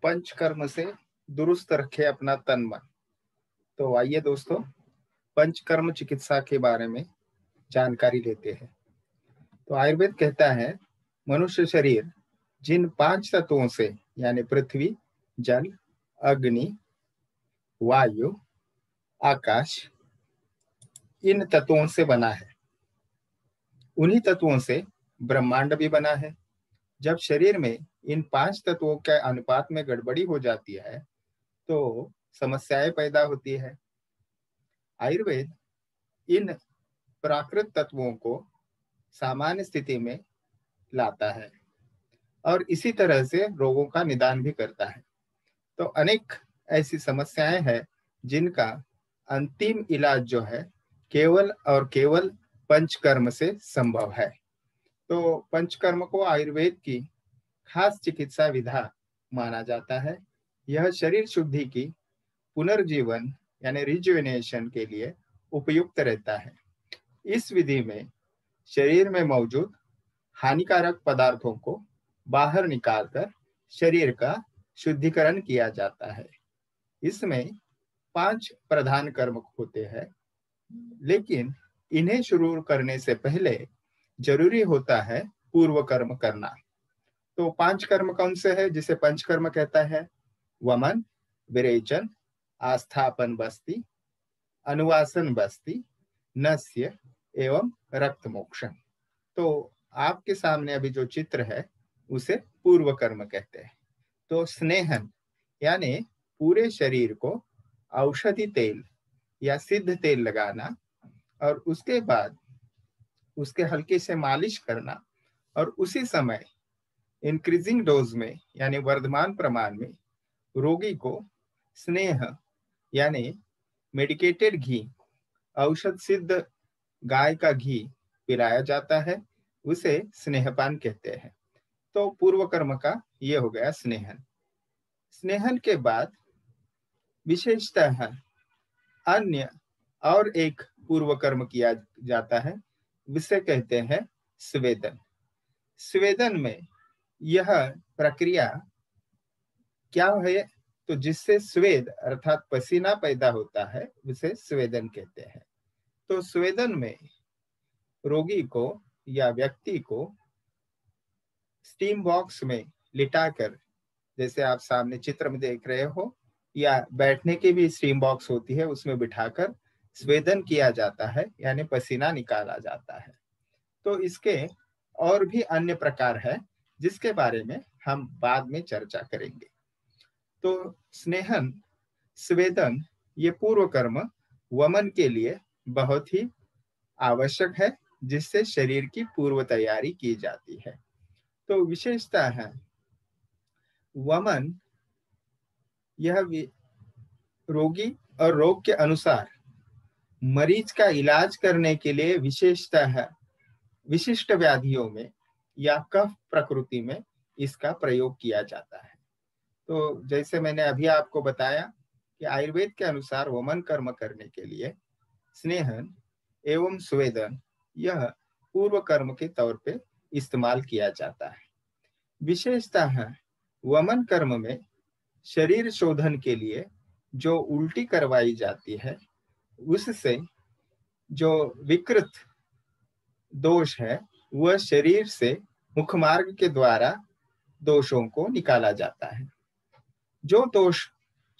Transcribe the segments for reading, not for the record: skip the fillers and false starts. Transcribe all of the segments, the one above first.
पंचकर्म से दुरुस्त रखे अपना तन मन। तो आइए दोस्तों, पंचकर्म चिकित्सा के बारे में जानकारी लेते हैं। तो आयुर्वेद कहता है मनुष्य शरीर जिन 5 तत्वों से यानी पृथ्वी, जल, अग्नि, वायु, आकाश, इन तत्वों से बना है। उन्हीं तत्वों से ब्रह्मांड भी बना है। जब शरीर में इन 5 तत्वों के अनुपात में गड़बड़ी हो जाती है तो समस्याएं पैदा होती है। आयुर्वेद इन प्राकृत तत्वों को सामान्य स्थिति में लाता है और इसी तरह से रोगों का निदान भी करता है। तो अनेक ऐसी समस्याएं हैं जिनका अंतिम इलाज जो है केवल और केवल पंचकर्म से संभव है। तो पंचकर्म को आयुर्वेद की खास चिकित्सा विधा माना जाता है। यह शरीर शुद्धि की पुनर्जीवन यानी रिजुविनेशन के लिए उपयुक्त रहता है। इस विधि में शरीर में मौजूद हानिकारक पदार्थों को बाहर निकालकर शरीर का शुद्धिकरण किया जाता है। इसमें 5 प्रधान कर्म होते हैं, लेकिन इन्हें शुरू करने से पहले जरूरी होता है पूर्व कर्म करना। तो 5 कर्म कौन से है जिसे पंचकर्म कहता है? वमन, विरेचन, आस्थापन बस्ती, अनुवासन बस्ती, नस्य एवं रक्त मोक्षण। तो आपके सामने अभी जो चित्र है उसे पूर्व कर्म कहते हैं। तो स्नेहन यानी पूरे शरीर को औषधि तेल या सिद्ध तेल लगाना और उसके बाद उसके हल्के से मालिश करना और उसी समय इंक्रीजिंग डोज में यानी वर्धमान प्रमाण में रोगी को स्नेह यानी मेडिकेटेड घी, औषध सिद्ध गाय का घी पिलाया जाता है, उसे स्नेहपान कहते हैं। तो पूर्व कर्म का ये हो गया स्नेहन। स्नेहन के बाद विशेषतः अन्य और एक पूर्व कर्म किया जाता है, जिसे कहते हैं स्वेदन। स्वेदन में यह प्रक्रिया क्या है? तो जिससे स्वेद अर्थात पसीना पैदा होता है उसे स्वेदन कहते हैं। तो स्वेदन में रोगी को या व्यक्ति को स्टीम बॉक्स में लिटाकर, जैसे आप सामने चित्र में देख रहे हो, या बैठने की भी स्टीम बॉक्स होती है, उसमें बिठाकर स्वेदन किया जाता है यानी पसीना निकाला जाता है। तो इसके और भी अन्य प्रकार है जिसके बारे में हम बाद में चर्चा करेंगे। तो स्नेहन, स्वेदन, ये पूर्व कर्म वमन के लिए बहुत ही आवश्यक है, जिससे शरीर की पूर्व तैयारी की जाती है। तो विशेषता है वमन, यह रोगी और रोग के अनुसार मरीज का इलाज करने के लिए विशेषतः विशिष्ट व्याधियों में या कफ प्रकृति में इसका प्रयोग किया जाता है। तो जैसे मैंने अभी आपको बताया कि आयुर्वेद के अनुसार वमन कर्म करने के लिए स्नेहन एवं स्वेदन यह पूर्व कर्म के तौर पे इस्तेमाल किया जाता है। विशेषतः वमन कर्म में शरीर शोधन के लिए जो उल्टी करवाई जाती है उससे जो विकृत दोष है वह शरीर से मुखमार्ग के द्वारा दोषों को निकाला जाता है। जो दोष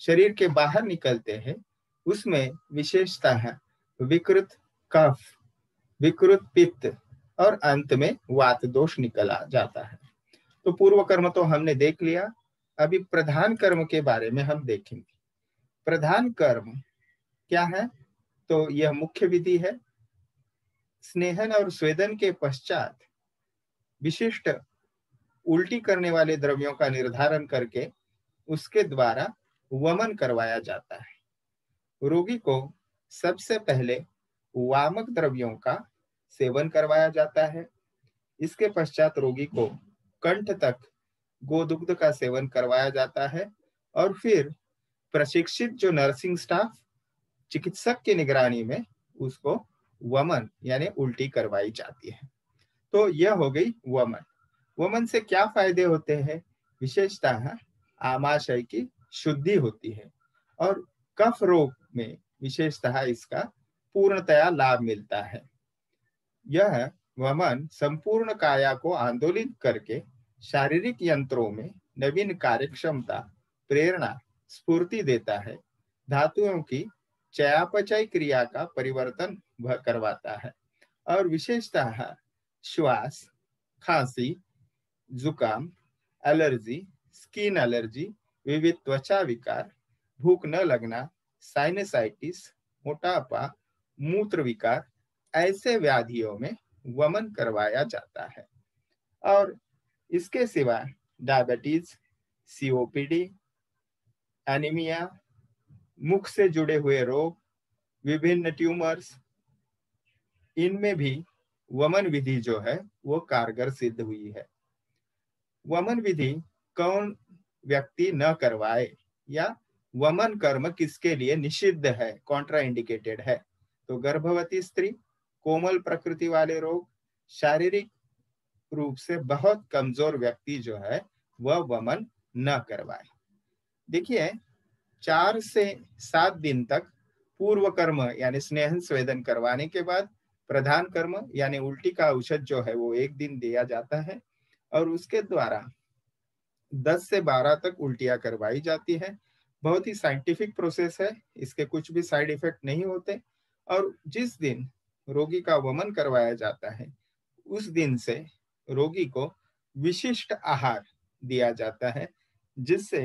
शरीर के बाहर निकलते हैं उसमें विशेषतः विकृत कफ, विकृत पित्त और अंत में वात दोष निकला जाता है। तो पूर्व कर्म तो हमने देख लिया, अभी प्रधान कर्म के बारे में हम देखेंगे। प्रधान कर्म क्या है? तो यह मुख्य विधि है। स्नेहन और स्वेदन के पश्चात विशिष्ट उल्टी करने वाले द्रव्यों का निर्धारण करके उसके द्वारा वमन करवाया जाता है। रोगी को सबसे पहले वामक द्रव्यों का सेवन करवाया जाता है। इसके पश्चात रोगी को कंठ तक गोदुग्ध का सेवन करवाया जाता है और फिर प्रशिक्षित जो नर्सिंग स्टाफ चिकित्सक की निगरानी में उसको वमन यानी उल्टी करवाई जाती है। तो यह हो गई वमन। वमन से क्या फायदे होते हैं? विशेषतः आमाशय की शुद्धि होती है और कफ रोग में विशेषतः इसका पूर्णतया लाभ मिलता है। यह वमन संपूर्ण काया को आंदोलित करके शारीरिक यंत्रों में नवीन कार्यक्षमता, प्रेरणा, स्फूर्ति देता है। धातुओं की चयापचय क्रिया का परिवर्तन वह करवाता है और विशेषतः श्वास, खांसी, जुकाम, एलर्जी, स्किन एलर्जी, विविध त्वचा विकार, भूख न लगना, साइनसाइटिस, मोटापा, मूत्र विकार, ऐसे व्याधियों में वमन करवाया जाता है। और इसके सिवा डायबिटीज, सीओपीडी, एनीमिया, मुख से जुड़े हुए रोग, विभिन्न ट्यूमर्स, इनमें भी वमन विधि जो है वो कारगर सिद्ध हुई है। वमन विधि कौन व्यक्ति न करवाए या वमन कर्म किसके लिए निषिद्ध है, कॉन्ट्राइंडिकेटेड है, तो गर्भवती स्त्री, कोमल प्रकृति वाले रोग, शारीरिक रूप से बहुत कमजोर व्यक्ति जो है वह वमन न करवाए। देखिए 4 से 7 दिन तक पूर्व कर्म यानी स्नेहन स्वेदन करवाने के बाद प्रधान कर्म यानी उल्टी का औषध जो है वो 1 दिन दिया जाता है और उसके द्वारा 10 से 12 तक उल्टियां करवाई जाती है। बहुत ही साइंटिफिक प्रोसेस है, इसके कुछ भी साइड इफेक्ट नहीं होते। और जिस दिन रोगी का वमन करवाया जाता है उस दिन से रोगी को विशिष्ट आहार दिया जाता है जिससे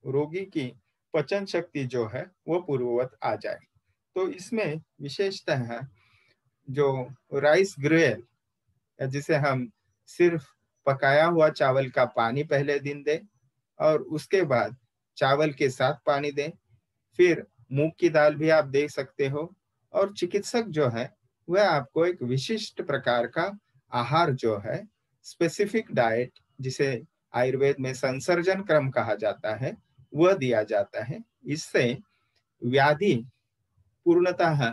रोगी की पचन शक्ति जो है वो पूर्ववत आ जाए। तो इसमें विशेषतः जो राइस ग्रेल, जिसे हम सिर्फ पकाया हुआ चावल का पानी पहले दिन दें और उसके बाद चावल के साथ पानी दें, फिर मूंग की दाल भी आप दे सकते हो। और चिकित्सक जो है वह आपको एक विशिष्ट प्रकार का आहार जो है, स्पेसिफिक डाइट, जिसे आयुर्वेद में संसर्जन क्रम कहा जाता है, वह दिया जाता है। इससे व्याधि पूर्णतः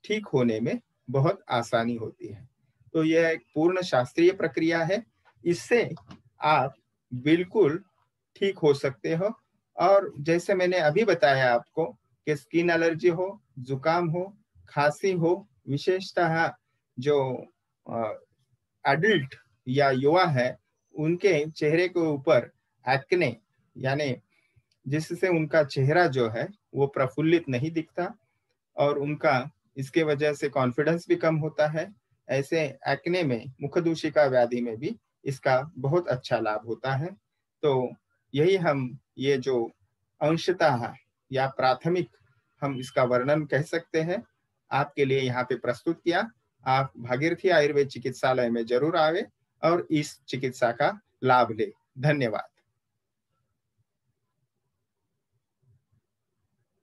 ठीक होने में बहुत आसानी होती है। तो यह एक पूर्ण शास्त्रीय प्रक्रिया है, इससे आप बिल्कुल ठीक हो सकते हो। और जैसे मैंने अभी बताया आपको कि स्किन एलर्जी हो, जुकाम हो, खांसी हो, विशेषतः जो एडल्ट या युवा है उनके चेहरे के ऊपर एक्ने यानी जिससे उनका चेहरा जो है वो प्रफुल्लित नहीं दिखता और उनका इसके वजह से कॉन्फिडेंस भी कम होता है। ऐसे एक्ने में, मुखदूषिका व्याधि में भी इसका बहुत अच्छा लाभ होता है। तो यही हम ये जो अंशतः या प्राथमिक हम इसका वर्णन कह सकते हैं आपके लिए यहाँ पे प्रस्तुत किया। आप भागीरथी आयुर्वेद चिकित्सालय में जरूर आवे और इस चिकित्सा का लाभ ले। धन्यवाद।